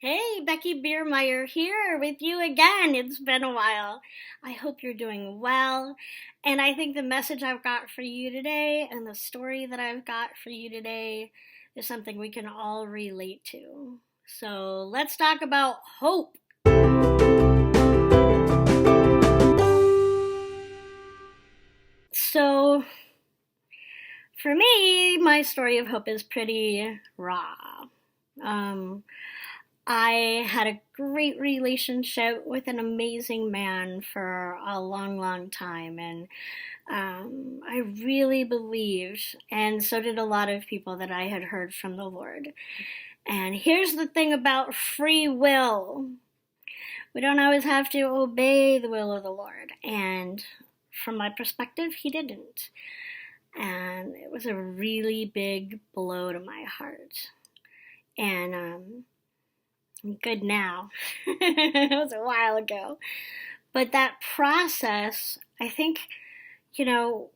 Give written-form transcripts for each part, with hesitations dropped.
Hey, Becky Biermeyer here with you again. It's been a while. I hope you're doing well. And I think the message I've got for you today and the story that I've got for you today is something we can all relate to. So let's talk about hope. So, for me, my story of hope is pretty raw. Um, I had a great relationship with an amazing man for a long, long time, and I really believed, and so did a lot of people, that I had heard from the Lord. And here's the thing about free will: we don't always have to obey the will of the Lord, and from my perspective, he didn't. And it was a really big blow to my heart. And I'm good now. It was a while ago. But that process, I think, you know,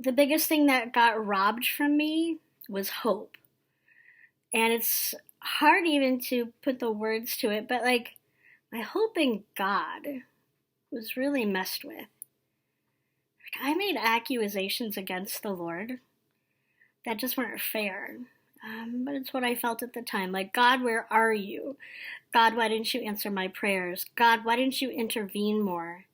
the biggest thing that got robbed from me was hope. And it's hard even to put the words to it, but like, my hope in God was really messed with. Like, I made accusations against the Lord that just weren't fair. But it's what I felt at the time. Like, God, where are you? God, why didn't you answer my prayers? God, why didn't you intervene more?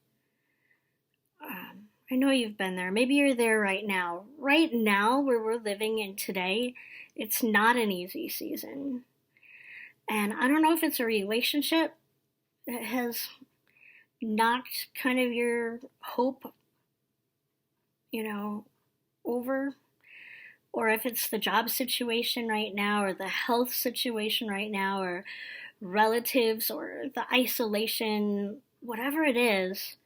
I know you've been there. Maybe you're there right now. Right now, where we're living in today, it's not an easy season. And I don't know if it's a relationship that has knocked kind of your hope, over, or if it's the job situation right now, or the health situation right now, or relatives, or the isolation, whatever it is.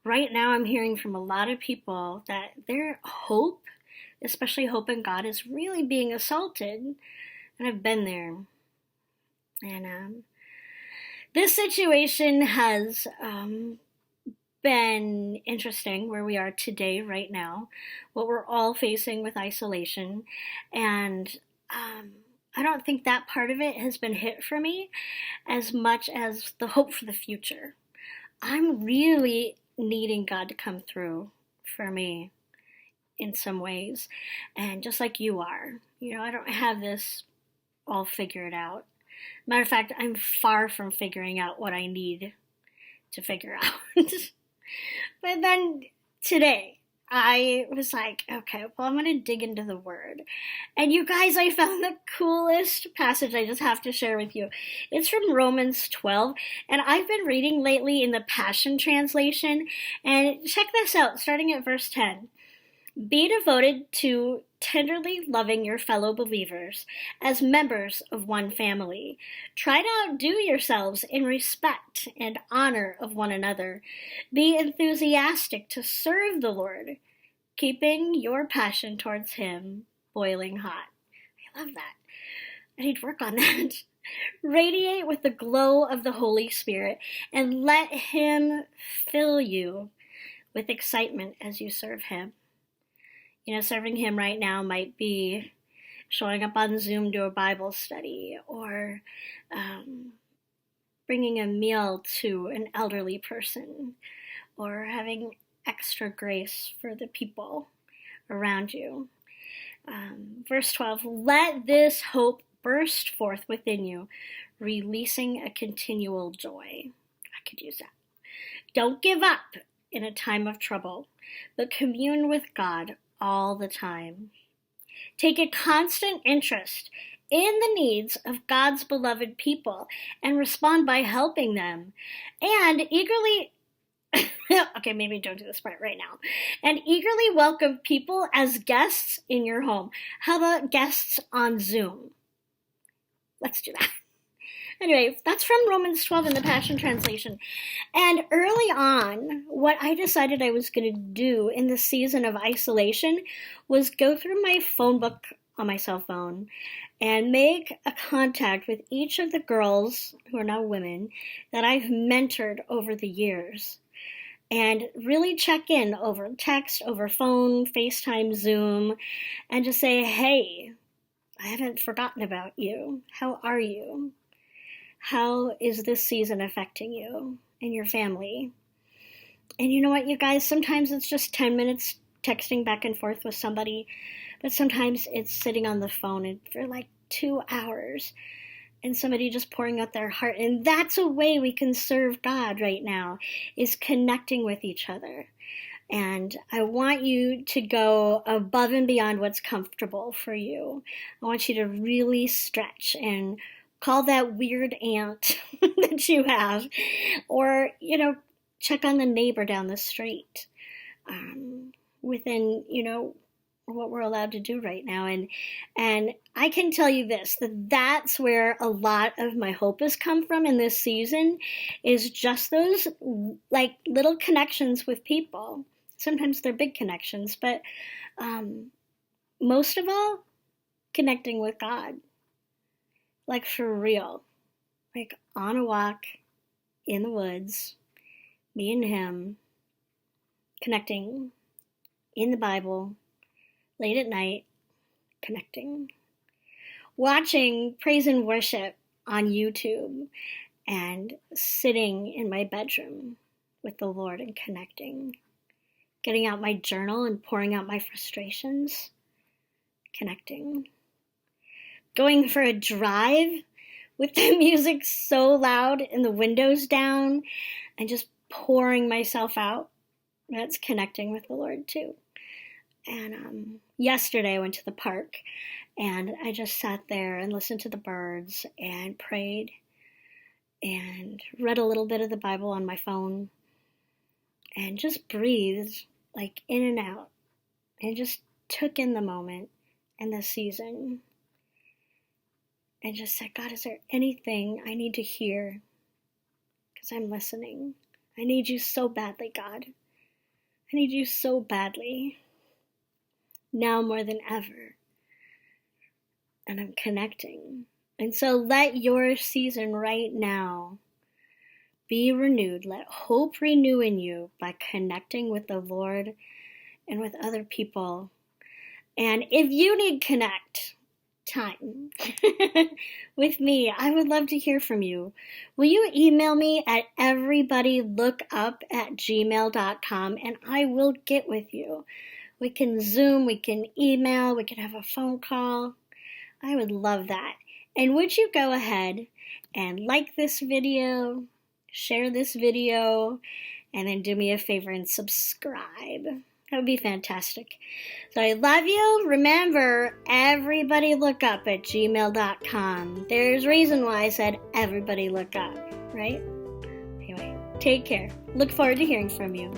Right now, I'm hearing from a lot of people that their hope, especially hope in God, is really being assaulted. And I've been there. And this situation has been interesting, where we are today, right now, what we're all facing with isolation. And I don't think that part of it has been hit for me as much as the hope for the future. I'm really needing God to come through for me in some ways, and just like you are. I don't have this all figured out. Matter of fact, I'm far from figuring out what I need to figure out. But then today, I was like, okay, well, I'm going to dig into the Word. And you guys, I found the coolest passage I just have to share with you. It's from Romans 12, and I've been reading lately in the Passion Translation. And check this out, starting at verse 10. Be devoted to tenderly loving your fellow believers as members of one family. Try to outdo yourselves in respect and honor of one another. Be enthusiastic to serve the Lord, keeping your passion towards Him boiling hot. I love that. I need to work on that. Radiate with the glow of the Holy Spirit and let Him fill you with excitement as you serve Him. Serving Him right now might be showing up on Zoom to a Bible study, or bringing a meal to an elderly person, or having extra grace for the people around you. Verse 12, let this hope burst forth within you, releasing a continual joy. I could use that. Don't give up in a time of trouble, but commune with God all the time. Take a constant interest in the needs of God's beloved people and respond by helping them. And eagerly, okay, maybe don't do this part right now. And eagerly welcome people as guests in your home. How about guests on Zoom? Let's do that. Anyway, that's from Romans 12 in the Passion Translation. And early on, what I decided I was going to do in the season of isolation was go through my phone book on my cell phone and make a contact with each of the girls, who are now women, that I've mentored over the years. And really check in over text, over phone, FaceTime, Zoom, and just say, hey, I haven't forgotten about you. How are you? How is this season affecting you and your family? And you know what, you guys? Sometimes it's just 10 minutes texting back and forth with somebody, but sometimes it's sitting on the phone for like 2 hours and somebody just pouring out their heart. And that's a way we can serve God right now, is connecting with each other. And I want you to go above and beyond what's comfortable for you. I want you to really stretch and call that weird aunt that you have, or, check on the neighbor down the street, within, what we're allowed to do right now. And I can tell you this, that's where a lot of my hope has come from in this season, is just those like little connections with people. Sometimes they're big connections, but most of all, connecting with God. Like for real. Like on a walk in the woods, me and him, connecting in the Bible, late at night, connecting. Watching praise and worship on YouTube, and sitting in my bedroom with the Lord and connecting. Getting out my journal and pouring out my frustrations, connecting. Going for a drive with the music so loud and the windows down and just pouring myself out. That's connecting with the Lord too. And yesterday I went to the park and I just sat there and listened to the birds and prayed and read a little bit of the Bible on my phone and just breathed like in and out and just took in the moment and the season and just said, God, is there anything I need to hear? Because I'm listening. I need you so badly, God. I need you so badly. Now more than ever. And I'm connecting. And so let your season right now be renewed. Let hope renew in you by connecting with the Lord and with other people. And if you need connect time with me, I would love to hear from you. Will you email me at everybodylookup@gmail.com and I will get with you. We can Zoom, we can email, we can have a phone call. I would love that. And would you go ahead and like this video, share this video, and then do me a favor and subscribe. That would be fantastic. So I love you. Remember, everybodylookup@gmail.com. There's a reason why I said everybody look up, right? Anyway, take care. Look forward to hearing from you.